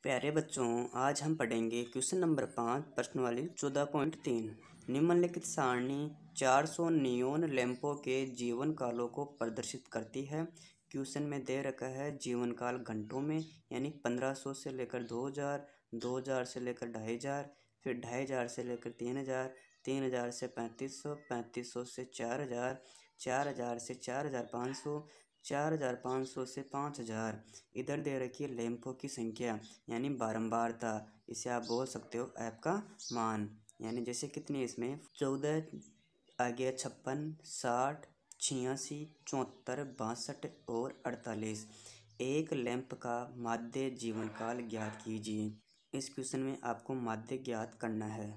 प्यारे बच्चों, आज हम पढ़ेंगे क्वेश्चन नंबर 5 प्रश्नावली 14.3। निम्नलिखित सारणी 400 नियोन लैंपों के जीवन कालों को प्रदर्शित करती है। क्वेश्चन में दे रखा है जीवन काल घंटों में, यानी 1500 से लेकर 2000, 2000 से लेकर 2500, फिर 2500 से लेकर 3000, 3000 से 3500, 3500 से 4000, 4000 से 4500, 4500 से 5000। इधर दे रखी है लैंपों की संख्या यानी बारंबारता, इसे आप बोल सकते हो ऐप का मान। यानी जैसे कितनी इसमें 14, आगे 56, 60, 86, 74, 62 और 48। एक लैंप का माध्य जीवन काल ज्ञात कीजिए। इस क्वेश्चन में आपको माध्य ज्ञात करना है।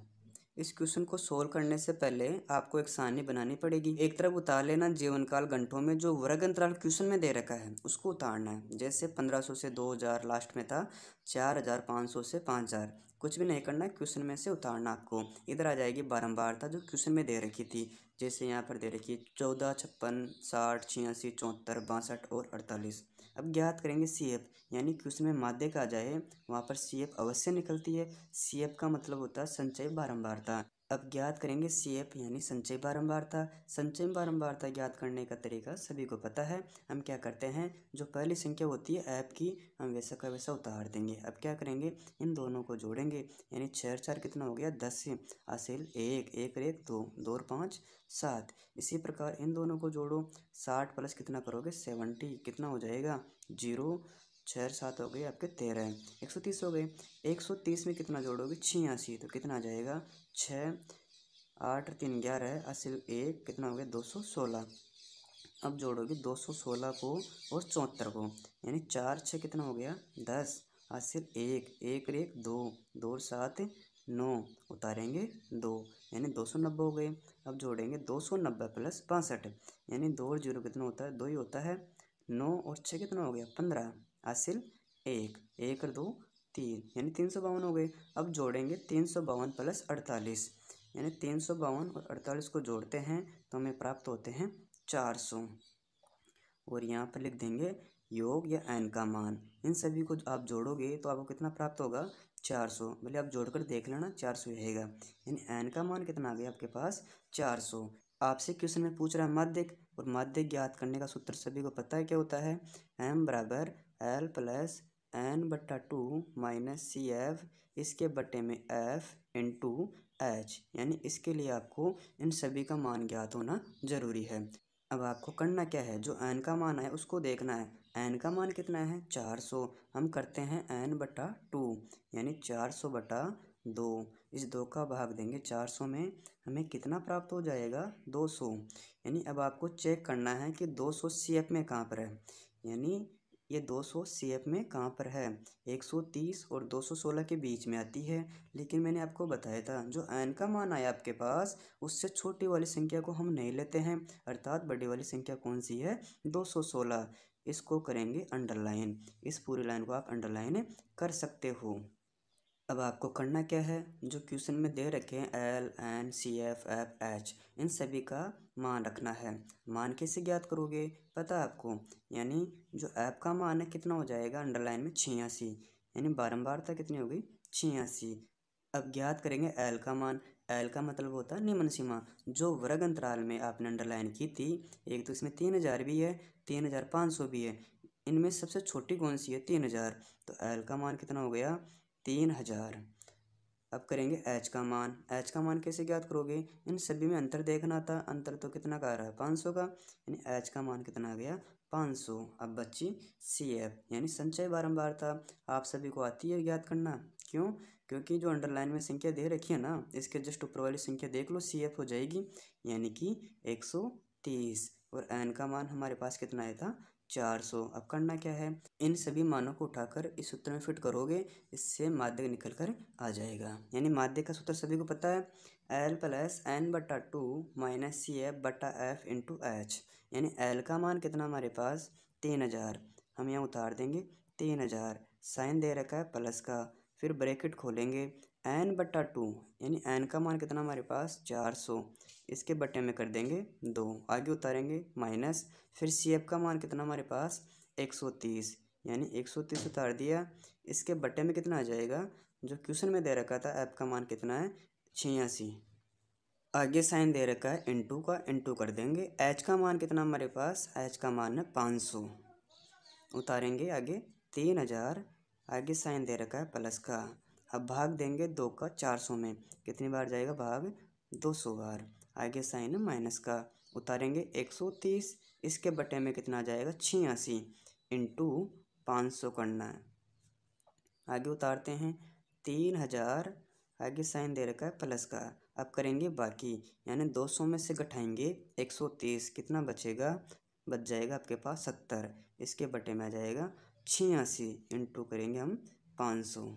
इस क्वेश्चन को सोल्व करने से पहले आपको एक सारणी बनानी पड़ेगी। एक तरफ उतार लेना जीवन काल घंटों में, जो वर्ग अंतराल क्वेश्चन में दे रखा है उसको उतारना है। जैसे 1500 से 2000 लास्ट में था, 4500 से 5000। कुछ भी नहीं करना है, क्वेश्चन में से उतारना आपको। इधर आ जाएगी बारंबारता जो क्वेश्चन में दे रखी थी। जैसे यहाँ पर दे रखी है 14, 56, 60, 86, 74, 62 और 48। अब ज्ञात करेंगे सी एफ, यानी क्वेश्चन में माध्य का आ जाए वहाँ पर सी एफ अवश्य निकलती है। सी एफ का मतलब होता है संचय बारंबारता। अब ज्ञात करेंगे सी एफ यानी संचय बारंबारता। संचय बारंबारता ज्ञात करने का तरीका सभी को पता है। हम क्या करते हैं, जो पहली संख्या होती है ऐप की, हम वैसा का वैसा उतार देंगे। अब क्या करेंगे, इन दोनों को जोड़ेंगे, यानी 6 4 कितना हो गया 10 से हासिल 1, 1 1 2, 2 और 5 7। इसी प्रकार इन दोनों को जोड़ो, 60 प्लस कितना करोगे 70, कितना हो जाएगा 0, 6 7 हो गए आपके 13, 130 हो गए। 130 में कितना जोड़ोगे 86, तो कितना आ जाएगा 6, 8 3 11 हासिल 1, कितना हो गया 216। अब जोड़ोगे 216 को और 74 को, यानी 4 6 कितना हो गया 10, हासिल 1, 1 1 2, 2 और 7 9, उतारेंगे 2, यानी 290 हो गए। अब जोड़ेंगे 290 प्लस 62, यानी 2 और 0 कितना होता है 2 ही होता है। 9 और 6 कितना हो गया 15, हासिल 1, 1 और 2 3, यानी 352 हो गए। अब जोड़ेंगे 352 प्लस 48, यानी 352 और 48 को जोड़ते हैं तो हमें प्राप्त होते हैं 400। और यहाँ पर लिख देंगे योग या एन का मान। इन सभी को आप जोड़ोगे तो आपको कितना प्राप्त होगा 400। भले आप जोड़कर देख लेना 400 रहेगा, यानी एन का मान कितना आ गया आपके पास 400। आपसे क्वेश्चन में पूछ रहा है माध्यक, और माध्यक ज्ञात करने का सूत्र सभी को पता है क्या होता है, एम बराबर एल प्लस एन बट्टा 2 माइनस सी एफ, इसके बट्टे में एफ इंटू एच। यानी इसके लिए आपको इन सभी का मान ज्ञात होना जरूरी है। अब आपको करना क्या है, जो एन का मान है उसको देखना है। एन का मान कितना है 400। हम करते हैं एन बटा 2, यानी 400 बटा 2। इस 2 का भाग देंगे 400 में, हमें कितना प्राप्त हो जाएगा 200। यानी अब आपको चेक करना है कि 200 सी एफ में कहाँ पर है, यानी ये 200 सी एफ में कहाँ पर है। 130 और 216 के बीच में आती है। लेकिन मैंने आपको बताया था जो एन का मान आया आपके पास, उससे छोटी वाली संख्या को हम नहीं लेते हैं, अर्थात बड़ी वाली संख्या कौन सी है 216। इसको करेंगे अंडरलाइन। इस पूरी लाइन को आप अंडरलाइन कर सकते हो। अब आपको करना क्या है, जो क्वेश्चन में दे रखे हैं L N C F F H, इन सभी का मान रखना है। मान कैसे ज्ञात करोगे पता है आपको, यानी जो ऐप का मान है कितना हो जाएगा अंडरलाइन में 86, यानी बारंबारता कितनी होगी 86। अब ज्ञात करेंगे एल का मान। एल का मतलब होता है निम्न सीमा, जो वर्ग अंतराल में आपने अंडरलाइन की थी। एक तो इसमें 3000 भी है, 3500 भी है, इनमें सबसे छोटी कौन सी है 3000, तो एल का मान कितना हो गया 3000। अब करेंगे एच का मान। एच का मान कैसे ज्ञात करोगे, इन सभी में अंतर देखना था, अंतर तो कितना का आ रहा है 500 का, यानी एच का मान कितना आ गया 500। अब बच्ची सी एफ यानी संचय बारंबारता, आप सभी को आती है ज्ञात करना। क्यों, क्योंकि जो अंडरलाइन में संख्या दे रखी है ना, इसके जस्ट ऊपर वाली संख्या देख लो सी एफ हो जाएगी, यानी कि 130। और एन का मान हमारे पास कितना आया था 400। अब करना क्या है, इन सभी मानों को उठाकर इस सूत्र में फिट करोगे, इससे माध्य निकल कर आ जाएगा। यानी माध्य का सूत्र सभी को पता है, एल प्लस एन बटा 2 माइनस सी एफ बटा एफ इंटू एच। यानी एल का मान कितना हमारे पास 3000, हम यहाँ उतार देंगे 3000, साइन दे रखा है प्लस का, फिर ब्रैकेट खोलेंगे एन बटा 2, यानी एन का मान कितना हमारे पास 400, इसके बटे में कर देंगे 2, आगे उतारेंगे माइनस, फिर सी एफ का मान कितना हमारे पास 130, यानी 130 उतार दिया। इसके बटे में कितना आ जाएगा, जो क्वेश्चन में दे रखा था ऐप का मान कितना है 86। आगे साइन दे रखा है इंटू का, इंटू कर देंगे। एच का मान कितना हमारे पास, एच का मान है 500। उतारेंगे आगे 3000। आगे साइन दे रखा है प्लस का। अब भाग देंगे 2 का 400 में, कितनी बार जाएगा भाग, 200 बार। आगे साइन है माइनस का। उतारेंगे 130। इसके बटे में कितना आ जाएगा 86 इंटू 500 करना है। आगे उतारते हैं 3000। आगे साइन दे रखा है प्लस का। अब करेंगे बाकी, यानी 200 में से घटाएंगे 130, कितना बचेगा, बच जाएगा आपके पास 70। इसके बटे में आ जाएगा 86 इंटू करेंगे हम 500।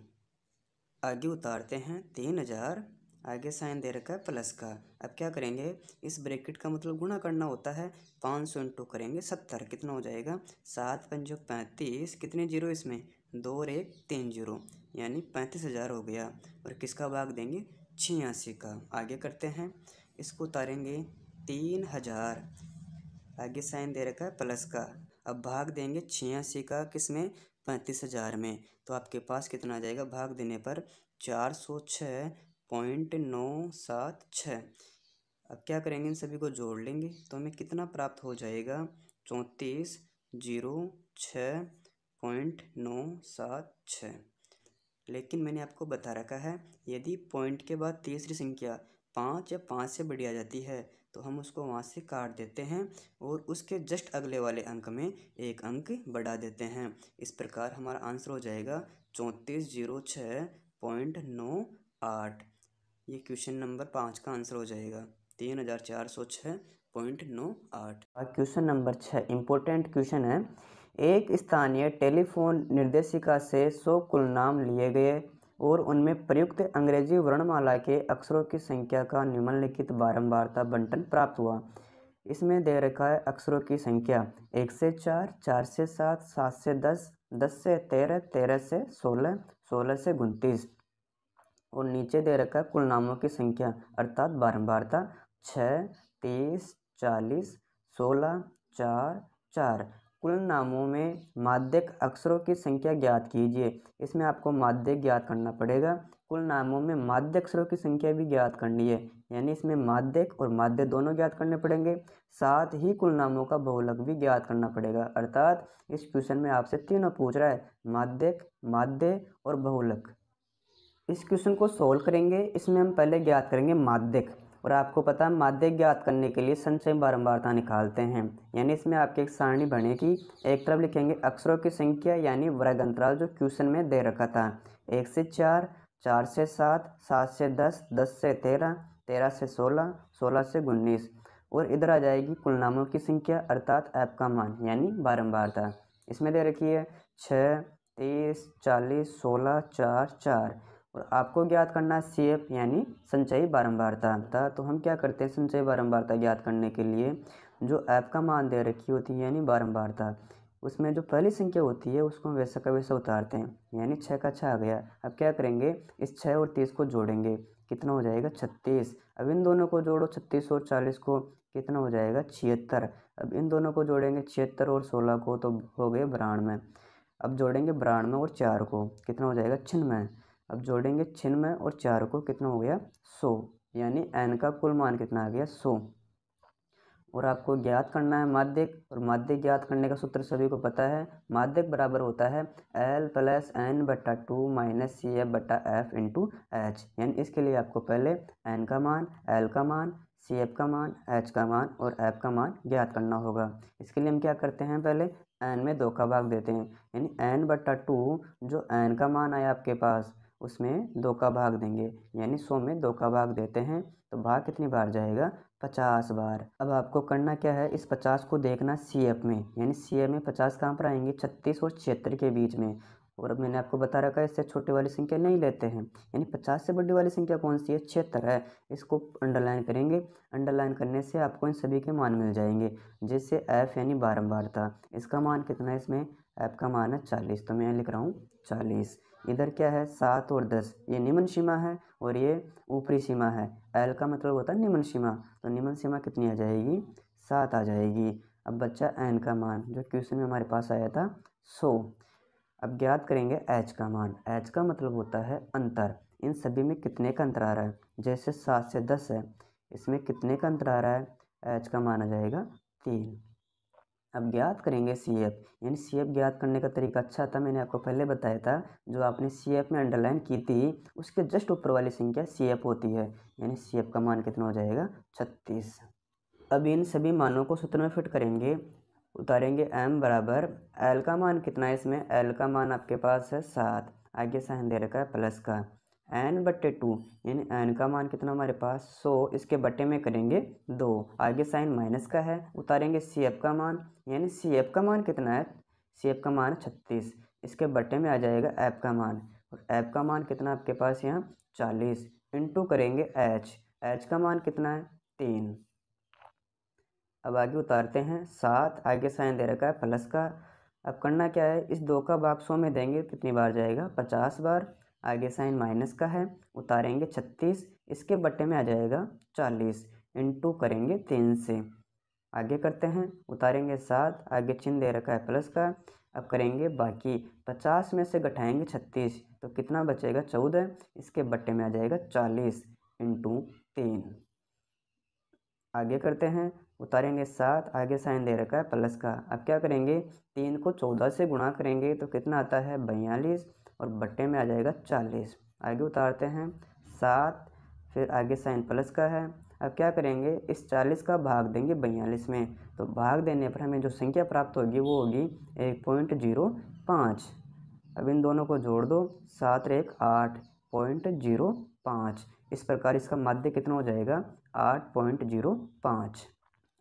आगे उतारते हैं 3000। आगे साइन दे रखा है प्लस का। अब क्या करेंगे, इस ब्रैकेट का मतलब गुणा करना होता है। 500 इंटू करेंगे 70, कितना हो जाएगा 7 पंजो 35, कितने जीरो इसमें, 2 और 1 3 जीरो, यानी 35,000 हो गया। और किसका भाग देंगे 86 का। आगे करते हैं, इसको उतारेंगे 3000। आगे साइन दे रखा है प्लस का। अब भाग देंगे 86 का किस में, 35,000 में। तो आपके पास कितना आ जाएगा भाग देने पर 406.976। अब क्या करेंगे, इन सभी को जोड़ लेंगे तो हमें कितना प्राप्त हो जाएगा, 34,006.976। लेकिन मैंने आपको बता रखा है, यदि पॉइंट के बाद तीसरी संख्या 5 या 5 से बड़ी आ जाती है तो हम उसको वहाँ से काट देते हैं और उसके जस्ट अगले वाले अंक में एक अंक बढ़ा देते हैं। इस प्रकार हमारा आंसर हो जाएगा 34,006.98। ये क्वेश्चन नंबर 5 का आंसर हो जाएगा 3406.98। क्वेश्चन नंबर 6 इम्पोर्टेंट क्वेश्चन है। एक स्थानीय टेलीफोन निर्देशिका से 100 कुल नाम लिए गए और उनमें प्रयुक्त अंग्रेजी वर्णमाला के अक्षरों की संख्या का निम्नलिखित बारंबारता बंटन प्राप्त हुआ। इसमें दे रखा है अक्षरों की संख्या 1 से 4, 4 से 7, 7 से 10, 10 से 13, 13 से 16, 16 से 29 और नीचे दे रखा है कुल नामों की संख्या अर्थात बारंबारता 6, 30, 40, 16, 4, 4। कुल नामों में माध्यक अक्षरों की संख्या ज्ञात कीजिए। इसमें आपको माध्यक ज्ञात करना पड़ेगा। कुल नामों में माध्य अक्षरों की संख्या भी ज्ञात करनी है, यानी इसमें माध्यक और माध्य दोनों ज्ञात करने पड़ेंगे। साथ ही कुल नामों का बहुलक भी ज्ञात करना पड़ेगा। अर्थात इस क्वेश्चन में आपसे तीनों पूछ रहा है, माध्यक, माध्य और बहुलक। इस क्वेश्चन को सोल्व करेंगे। इसमें हम पहले ज्ञात करेंगे माध्यक, और आपको पता है माध्यक ज्ञात करने के लिए संचय बारंबारता निकालते हैं। यानी इसमें आपकी एक सारणी बनेगी। एक तरफ लिखेंगे अक्षरों की संख्या यानी वर्ग अंतराल जो क्वेश्चन में दे रखा था, 1 से 4, 4 से 7, 7 से 10, 10 से 13, 13 से 16, 16 से 19 और इधर आ जाएगी कुल नामों की संख्या अर्थात ऐप का मान यानी बारंबारता। इसमें दे रखी है 6, 30, 40, 16, 4, 4 और आपको ज्ञात करना है CF यानी संचयी बारंबारता। तो हम क्या करते हैं, संचयी बारंबारता ज्ञात करने के लिए जो ऐप का मान दे रखी होती है यानी बारंबारता, उसमें जो पहली संख्या होती है उसको हम वैसा का वैसा उतारते हैं, यानी 6 का 6 आ गया। अब क्या करेंगे, इस 6 और 30 को जोड़ेंगे, कितना हो जाएगा 36। अब इन दोनों को जोड़ो 36 और 40 को, कितना हो जाएगा 76। अब इन दोनों को जोड़ेंगे 76 और 16 को तो हो गए 92। अब जोड़ेंगे 92 और 4 को, कितना हो जाएगा 96। अब जोड़ेंगे 96 और 4 को, कितना हो गया 100, यानी n का कुल मान कितना आ गया 100। और आपको ज्ञात करना है माध्यक, और माध्यक ज्ञात करने का सूत्र सभी को पता है। माध्यक बराबर होता है L + n/2 - CF / F × H। यानी इसके लिए आपको पहले n का मान, L का मान, CF का मान, H का मान और F का मान ज्ञात करना होगा। इसके लिए हम क्या करते हैं, पहले n में 2 का भाग देते हैं, यानी n/2 जो n का मान आया आपके पास उसमें 2 का भाग देंगे, यानी 100 में 2 का भाग देते हैं तो भाग कितनी बार जाएगा 50 बार। अब आपको करना क्या है, इस 50 को देखना CF में, यानी CF में 50 कहाँ पर आएंगे 36 और 76 के बीच में। और अब मैंने आपको बता रखा है इससे छोटी वाली संख्या नहीं लेते हैं, यानी 50 से बड़ी वाली संख्या कौन सी है 76 है। इसको अंडरलाइन करेंगे, अंडरलाइन करने से आपको इन सभी के मान मिल जाएंगे। जैसे F यानी बारंबारता, इसका मान कितना है, इसमें F का मान है 40, तो मैं लिख रहा हूँ 40। इधर क्या है 7 और 10, ये निम्न सीमा है और ये ऊपरी सीमा है। L का मतलब होता है निम्न सीमा, तो निम्न सीमा कितनी आ जाएगी 7 आ जाएगी। अब बच्चा n का मान जो क्वेश्चन में हमारे पास आया था 100। अब ज्ञात करेंगे एच का मान। एच का मतलब होता है अंतर। इन सभी में कितने का अंतर आ रहा है, जैसे 7 से 10 है, इसमें कितने का अंतर आ रहा है, एच का मान आ जाएगा 3। अब ज्ञात करेंगे सी एफ, यानी सी एफ ज्ञात करने का तरीका अच्छा था, मैंने आपको पहले बताया था। जो आपने सी एफ में अंडरलाइन की थी उसके जस्ट ऊपर वाली संख्या सी एफ होती है, यानी सी एफ का मान कितना हो जाएगा 36। अब इन सभी मानों को सूत्र में फिट करेंगे, उतारेंगे m बराबर l का मान कितना है, इसमें l का मान आपके पास है 7, आगे साइन दे रखा है प्लस का, n/2 यानी n का मान कितना हमारे पास 100, इसके बटे में करेंगे 2, आगे साइन माइनस का है, उतारेंगे सी एफ का मान, यानी सी एफ का मान कितना है, सी एफ का मान 36, इसके बटे में आ जाएगा एफ का मान, और एफ का मान कितना आपके पास यहाँ 40, इंटू करेंगे एच का मान कितना है 3। अब आगे उतारते हैं 7, आगे साइन दे रखा है प्लस का। अब करना क्या है, इस 2 का भाग 100 में देंगे कितनी बार जाएगा 50 बार, आगे साइन माइनस का है, उतारेंगे 36, इसके बटे में आ जाएगा 40, इंटू करेंगे 3 से, आगे करते हैं, उतारेंगे 7, आगे चिन्ह दे रखा है प्लस का। अब करेंगे बाकी, 50 में से घटाएंगे 36 तो कितना बचेगा 14, इसके बटे में आ जाएगा 40 इंटू 3, आगे करते हैं, उतारेंगे 7, आगे साइन दे रखा है प्लस का। अब क्या करेंगे, 3 को 14 से गुणा करेंगे तो कितना आता है 42, और बट्टे में आ जाएगा 40, आगे उतारते हैं 7, फिर आगे साइन प्लस का है। अब क्या करेंगे, इस 40 का भाग देंगे 42 में, तो भाग देने पर हमें जो संख्या प्राप्त होगी वो होगी 1.05। अब इन दोनों को जोड़ दो, 7 और 1 8.05, इस प्रकार इसका माध्य कितना हो जाएगा 8.05।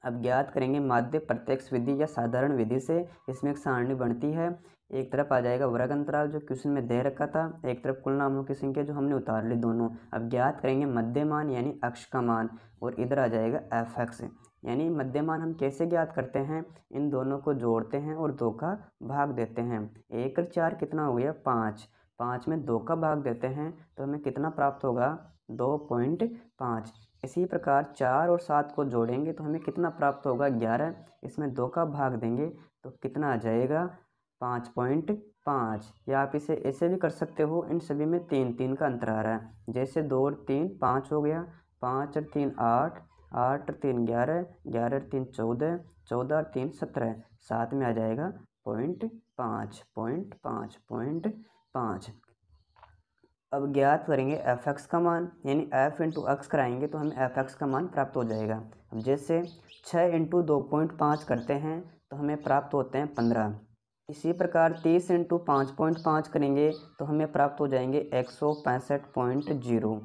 अब ज्ञात करेंगे माध्य प्रत्यक्ष विधि या साधारण विधि से। इसमें एक सारणी बनती है, एक तरफ आ जाएगा वर्ग अंतराल जो क्वेश्चन में दे रखा था, एक तरफ कुल नामों की संख्या जो हमने उतार ली दोनों। अब ज्ञात करेंगे मध्यमान यानी अक्ष का मान, और इधर आ जाएगा एफ एक्स, यानी मध्यमान हम कैसे ज्ञात करते हैं, इन दोनों को जोड़ते हैं और 2 का भाग देते हैं। 1 और 4 कितना हो गया 5, 5 में 2 का भाग देते हैं तो हमें कितना प्राप्त होगा 2.5। इसी प्रकार 4 और 7 को जोड़ेंगे तो हमें कितना प्राप्त होगा 11, इसमें 2 का भाग देंगे तो कितना आ जाएगा 5.5। या आप इसे ऐसे भी कर सकते हो, इन सभी में 3 का अंतर आ रहा है, जैसे 2 और 3 5 हो गया, 5 और 3 8, 8 और 3 11, 11 और 3 14, 14 और 3 17, 7 में आ जाएगा 0.5। अब ज्ञात करेंगे एफ एक्स का मान, यानी एफ इंटू एक्स कराएंगे तो हमें एफ एक्स का मान प्राप्त हो जाएगा। अब जैसे 6 इंटू 2.5 करते हैं तो हमें प्राप्त होते हैं 15। इसी प्रकार 30 इंटू 5.5 करेंगे तो हमें प्राप्त हो जाएंगे 165.0।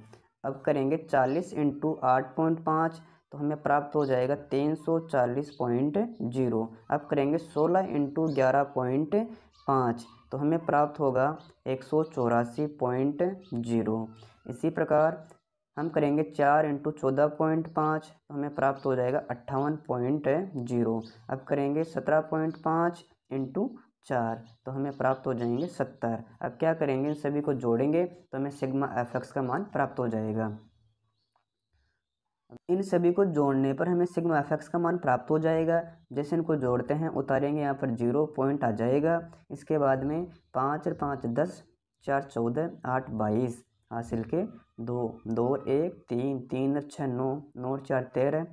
अब करेंगे 40 इंटू 8.5 तो हमें प्राप्त हो जाएगा 340.0। अब करेंगे 16 इंटू 11.5 तो हमें प्राप्त होगा 184.0। इसी प्रकार हम करेंगे 4 इंटू 14.5 तो हमें प्राप्त हो जाएगा 58.0। अब करेंगे 17.5 इंटू 4 तो हमें प्राप्त हो जाएंगे 70। अब क्या करेंगे, इन सभी को जोड़ेंगे तो हमें सिग्मा एफ एक्स का मान प्राप्त हो जाएगा। इन सभी को जोड़ने पर हमें सिग्मा एफ एक्स का मान प्राप्त हो जाएगा। जैसे इनको जोड़ते हैं, उतारेंगे यहाँ पर 0 पॉइंट आ जाएगा, इसके बाद में 5 और 5 10, 4 14, 8 22 हासिल के 2, 2 और 1 3, 3 और 6 9, 9 और 4 13,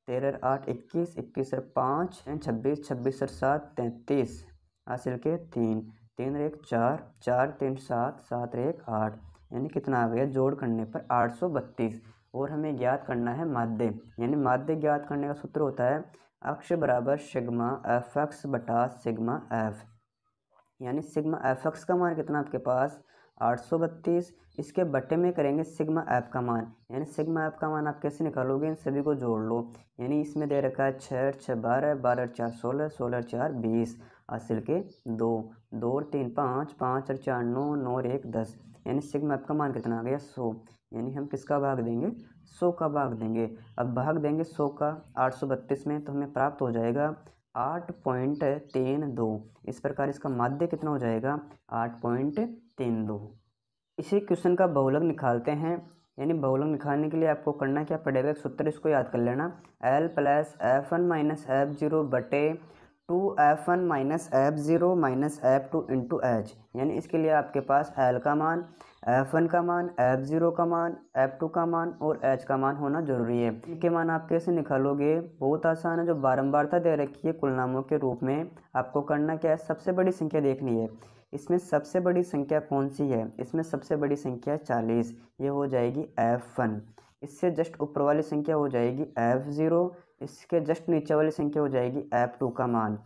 13 और 8 21, 21 और 5 26, 26 और 7 33 हासिल के 3, 3 और 1 4, 4 3 7, 7 और 1 8, यानी कितना आ गया जोड़ करने पर 832। और हमें ज्ञात करना है माध्य, यानी माध्य ज्ञात करने का सूत्र होता है अक्ष बराबर सिग्मा एफ एक्स बटा सिग्मा एफ, यानी सिग्मा एफ एक्स का मान कितना आपके पास 832, इसके बटे में करेंगे सिग्मा एफ का मान, यानी सिग्मा एफ का मान आप कैसे निकालोगे, इन सभी को जोड़ लो, यानी इसमें दे रखा है 6 और 6 12, 12 और 4 16, 16 और 4 20 हासिल के 2, 2 और 3 5, 5 और 4 9, 9 और 1 10, यानी सिग्मा एफ का मान कितना आ गया 100, यानी हम किसका भाग देंगे 100 का भाग देंगे। अब भाग देंगे 100 का 832 में तो हमें प्राप्त हो जाएगा 8.32। इस प्रकार इसका माध्य कितना हो जाएगा 8.32। इसी क्वेश्चन का बहुलक निकालते हैं, यानी बहुलक निकालने के लिए आपको करना क्या पड़ेगा, एक सूत्र इसको याद कर लेना, L plus F1 minus F0 बटे 2f1 minus f0 minus f2 into H, यानी इसके लिए आपके पास l का मान, f1 का मान, f0 का मान, f2 का मान और h का मान होना जरूरी है। इनके मान आप कैसे निकालोगे? बहुत आसान है। जो बारंबारता दे रखी है कुल नामों के रूप में, आपको करना क्या है, सबसे बड़ी संख्या देखनी है। इसमें सबसे बड़ी संख्या कौन सी है? इसमें सबसे बड़ी संख्या 40, ये हो जाएगी f1। इससे जस्ट ऊपर वाली संख्या हो जाएगी f0, इसके जस्ट नीचे वाली संख्या हो जाएगी f2 का मान।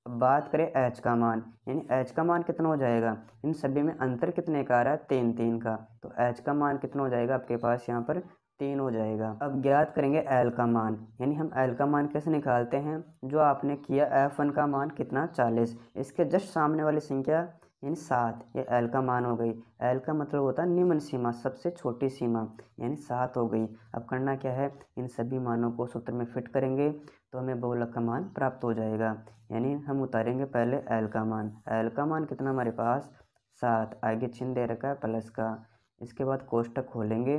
अब बात करें h का मान, यानी h का मान कितना हो जाएगा? इन सभी में अंतर कितने का आ रहा है? 3 का। तो h का मान कितना हो जाएगा आपके पास यहाँ पर? 3 हो जाएगा। अब ज्ञात करेंगे l का मान, यानी हम l का मान कैसे निकालते हैं? जो आपने किया f1 का मान कितना? 40, इसके जस्ट सामने वाली संख्या यानी 7, ये l का मान हो गई। l का मतलब होता है निम्न सीमा, सबसे छोटी सीमा, यानी 7 हो गई। अब करना क्या है, इन सभी मानों को सूत्र में फिट करेंगे तो हमें बहुलक का मान प्राप्त हो जाएगा। यानी हम उतारेंगे पहले l का मान। l का मान कितना हमारे पास? 7, आगे चिन्ह दे रखा है प्लस का। इसके बाद कोष्टक खोलेंगे।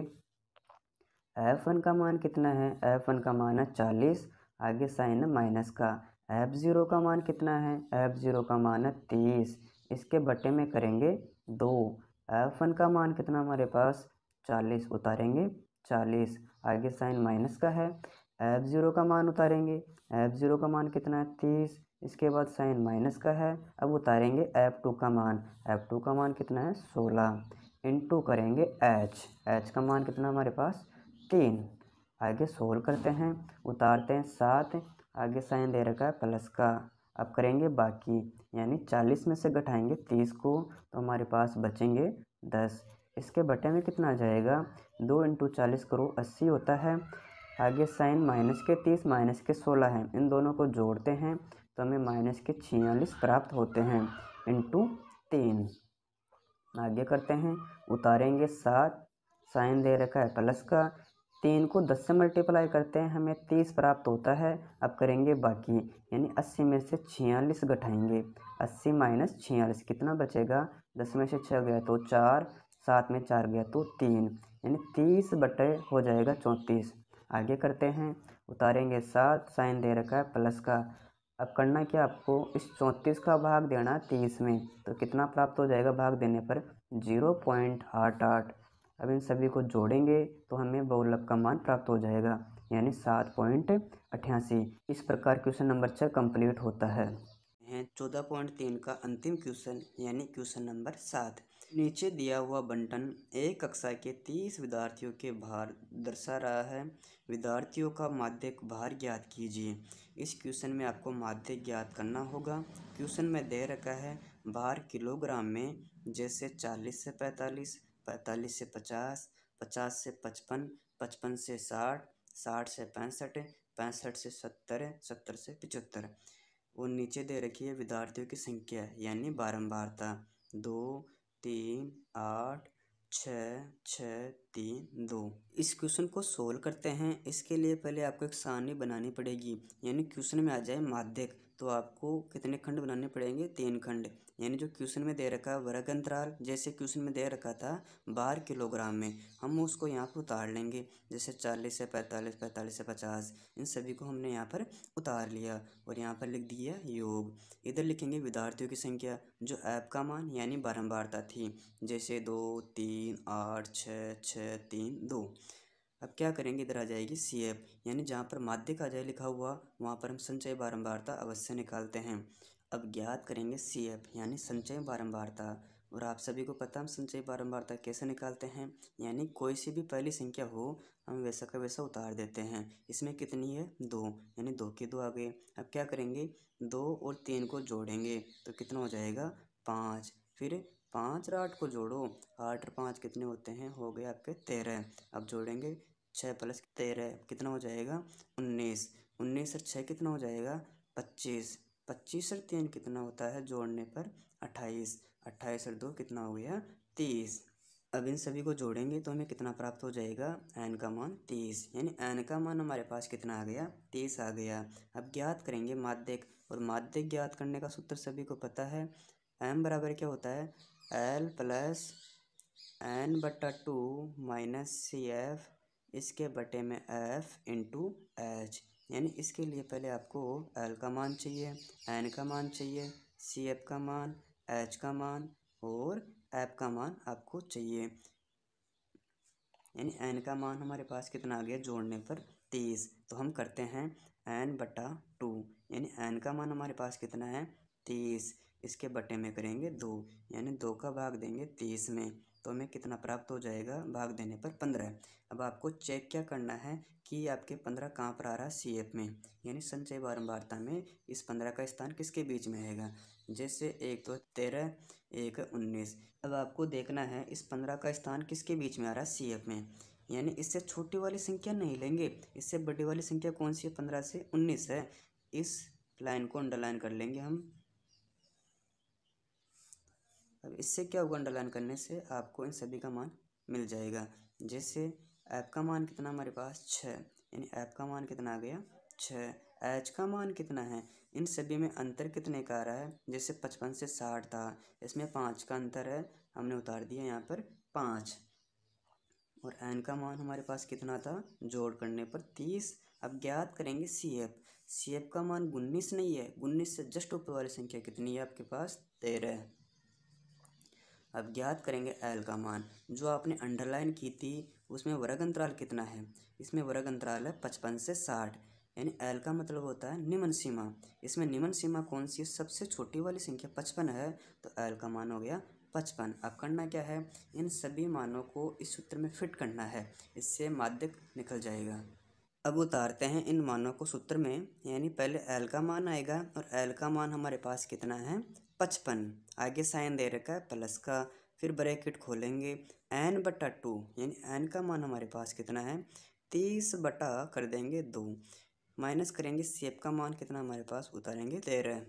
f1 का मान कितना है? f1 का मान है 40, आगे साइन है माइनस का। f0 का मान कितना है? f0 का मान है 30, इसके बटे में करेंगे 2। f1 का मान कितना हमारे पास? 40, उतारेंगे 40, आगे साइन माइनस का है। f0 का मान उतारेंगे, f0 का मान कितना है? 30, इसके बाद साइन माइनस का है। अब उतारेंगे f2 का मान, f2 का मान कितना है? 16, इंटू करेंगे h का मान कितना हमारे पास? 3। आगे सोल्व करते हैं, उतारते हैं 7, आगे साइन दे रखा है प्लस का। अब करेंगे बाकी, यानी 40 में से घटाएंगे 30 को तो हमारे पास बचेंगे 10। इसके बटे में कितना आ जाएगा? 2 इंटू 40 करो 80 होता है। आगे साइन माइनस के 30 माइनस के 16 हैं, इन दोनों को जोड़ते हैं तो हमें माइनस के 46 प्राप्त होते हैं, इंटू 3। आगे करते हैं, उतारेंगे 7, साइन दे रखा है प्लस का। 3 को 10 से मल्टीप्लाई करते हैं, हमें 30 प्राप्त होता है। अब करेंगे बाकी, यानी 80 में से 46 घटाएंगे। 80 माइनस 46 कितना बचेगा? 10 में से 6 गया तो 4, 7 में 4 गया तो 3, यानी 30 बटे हो जाएगा 34। आगे करते हैं, उतारेंगे 7, साइन दे रखा है प्लस का। अब करना क्या आपको? इस 34 का भाग देना है 30 में, तो कितना प्राप्त हो जाएगा भाग देने पर? 0.88। अब इन सभी को जोड़ेंगे तो हमें बहुलक का मान प्राप्त हो जाएगा, यानी 7.88। इस प्रकार क्वेश्चन नंबर 6 कंप्लीट होता है। 14.3 का अंतिम क्वेश्चन, यानी क्वेश्चन नंबर 7। नीचे दिया हुआ बंटन एक कक्षा के 30 विद्यार्थियों के भार दर्शा रहा है। विद्यार्थियों का माध्यक भार ज्ञात कीजिए। इस क्वेश्चन में आपको माध्यक ज्ञात करना होगा। क्वेश्चन में दे रखा है भार किलोग्राम में, जैसे 40 से 45, 45 से 50, 50 से 55, 55 से 60, 60 से 65, 65 से 70, 70 से 75। और नीचे दे रखी है विद्यार्थियों की संख्या, यानी बारंबारता 2, 3, 8, 6, 6, 3, 2। इस क्वेश्चन को सोल्व करते हैं। इसके लिए पहले आपको एक सारणी बनानी पड़ेगी, यानी क्वेश्चन में आ जाए माध्यक तो आपको कितने खंड बनाने पड़ेंगे? 3 खंड। यानी जो क्वेश्चन में दे रखा है वर्ग अंतराल, जैसे क्वेश्चन में दे रखा था बार किलोग्राम में, हम उसको यहाँ पर उतार लेंगे। जैसे 40 से 45, 45 से 50, इन सभी को हमने यहाँ पर उतार लिया और यहाँ पर लिख दिया योग। इधर लिखेंगे विद्यार्थियों की संख्या, जो ऐप का मान यानी बारंबारता थी, जैसे 2, 3, 8, 6, 6, 3, 2। अब क्या करेंगे, इधर आ जाएगी सी एफ, यानी जहाँ पर माध्यक आ जाए लिखा हुआ वहाँ पर हम संचय बारंबारता अवश्य निकालते हैं। अब ज्ञात करेंगे सी एफ, यानी संचय बारंबारता। और आप सभी को पता हम संचय बारंबारता कैसे निकालते हैं, यानी कोई सी भी पहली संख्या हो हम वैसा का वैसा उतार देते हैं। इसमें कितनी है? 2, यानी 2 के 2 आ गए। अब क्या करेंगे, 2 और 3 को जोड़ेंगे तो कितना हो जाएगा? 5। फिर 5 और 8 को जोड़ो, 8 और 5 कितने होते हैं? हो गए आपके 13। अब जोड़ेंगे 6 प्लस 13 कितना हो जाएगा? 19। 19 और 6 कितना हो जाएगा? 25। 25 और 3 कितना होता है जोड़ने पर? 28। 28 और 2 कितना हो गया? 30। अब इन सभी को जोड़ेंगे तो हमें कितना प्राप्त हो जाएगा? n का मान 30, यानी n का मान हमारे पास कितना आ गया? 30 आ गया। अब ज्ञात करेंगे माध्यक, और माध्यक ज्ञात करने का सूत्र सभी को पता है। m बराबर क्या होता है? l प्लस n बटा 2 माइनस सी एफ, इसके बटे में f इंटू एच, यानी इसके लिए पहले आपको एल का मान चाहिए, एन का मान चाहिए, सी एफ का मान, एच का मान और एफ का मान आपको चाहिए। यानी एन का मान हमारे पास कितना आ गया जोड़ने पर 30। तो हम करते हैं n/2, यानी एन का मान हमारे पास कितना है 30, इसके बटे में करेंगे 2, यानी 2 का भाग देंगे 30 में, तो हमें कितना प्राप्त हो जाएगा भाग देने पर 15। अब आपको चेक क्या करना है कि आपके 15 कहाँ पर आ रहा है सी एफ में, यानी संचय बारंबारता में इस 15 का स्थान किसके बीच में रहेगा। जैसे 1 तो 13, 1 19। अब आपको देखना है इस 15 का स्थान किसके बीच में आ रहा है सी एफ में, यानी इससे छोटी वाली संख्या नहीं लेंगे, इससे बड़ी वाली संख्या कौन सी है 15 से 19 है। इस लाइन को अंडरलाइन कर लेंगे हम। अब इससे क्या होगा, अंडरलाइन करने से आपको इन सभी का मान मिल जाएगा। जैसे ऐप का मान कितना हमारे पास 6, यानी ऐप का मान कितना आ गया 6। एच का मान कितना है, इन सभी में अंतर कितने का आ रहा है, जैसे 55 से 60 था, इसमें 5 का अंतर है, हमने उतार दिया यहाँ पर 5। और एन का मान हमारे पास कितना था जोड़ करने पर 30। अब ज्ञात करेंगे सी एफ। सी एफ का मान 19 नहीं है, 19 से जस्ट ऊपर वाली संख्या कितनी है आपके पास 13। अब ज्ञात करेंगे एल का मान, जो आपने अंडरलाइन की थी उसमें वर्ग अंतराल कितना है, इसमें वर्ग अंतराल है 55 से 60, यानी एल का मतलब होता है निम्न सीमा। इसमें निम्न सीमा कौन सी है, सबसे छोटी वाली संख्या 55 है, तो एल का मान हो गया 55। अब करना क्या है, इन सभी मानों को इस सूत्र में फिट करना है, इससे माध्यक निकल जाएगा। अब उतारते हैं इन मानों को सूत्र में, यानी पहले एल का मान आएगा और एल का मान हमारे पास कितना है 55, आगे साइन दे रखा है प्लस का, फिर ब्रैकेट खोलेंगे n/2, यानी n का मान हमारे पास कितना है 30 बटा कर देंगे 2, माइनस करेंगे सेफ का मान कितना हमारे पास उतारेंगे 13,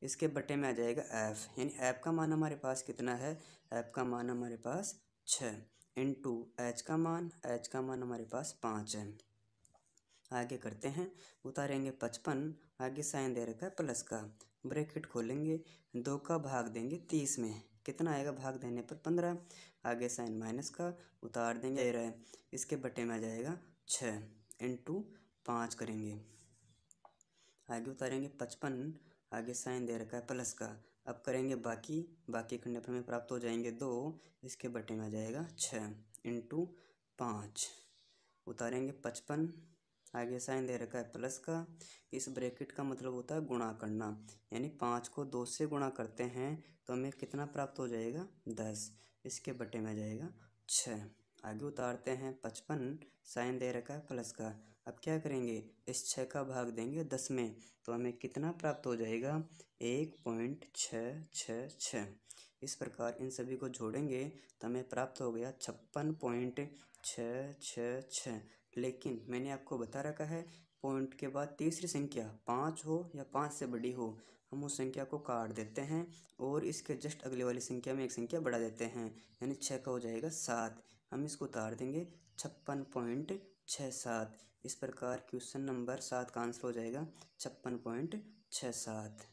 इसके बटे में आ जाएगा f, यानी f का मान हमारे पास कितना है, f का मान हमारे पास 6 इंटू h का मान हमारे पास 5 है। आगे करते हैं, उतारेंगे 55, आगे साइन दे रखा है प्लस का, ब्रैकेट खोलेंगे 2 का भाग देंगे 30 में, कितना आएगा भाग देने पर 15, आगे साइन माइनस का उतार देंगे 13, इसके बटे में आ जाएगा 6 इंटू 5 करेंगे, आगे उतारेंगे 55, आगे साइन दे रखा है प्लस का, अब करेंगे बाकी करने पर हमें प्राप्त हो जाएंगे 2, इसके बटे में आ जाएगा 6 इंटू 5, उतारेंगे 55, आगे साइन दे रखा है प्लस का, इस ब्रैकेट का मतलब होता है गुणा करना, यानी 5 को 2 से गुणा करते हैं तो हमें कितना प्राप्त हो जाएगा 10, इसके बटे में जाएगा 6, आगे उतारते हैं 55, साइन दे रखा है प्लस का, अब क्या करेंगे इस 6 का भाग देंगे 10 में, तो हमें कितना प्राप्त हो जाएगा 1.666। इस प्रकार इन सभी को जोड़ेंगे तो हमें प्राप्त हो गया 56.666। लेकिन मैंने आपको बता रखा है पॉइंट के बाद तीसरी संख्या 5 हो या 5 से बड़ी हो, हम उस संख्या को काट देते हैं और इसके जस्ट अगले वाली संख्या में एक संख्या बढ़ा देते हैं, यानी 6 का हो जाएगा 7, हम इसको उतार देंगे 56.67। इस प्रकार क्वेश्चन नंबर 7 का आंसर हो जाएगा 56.67।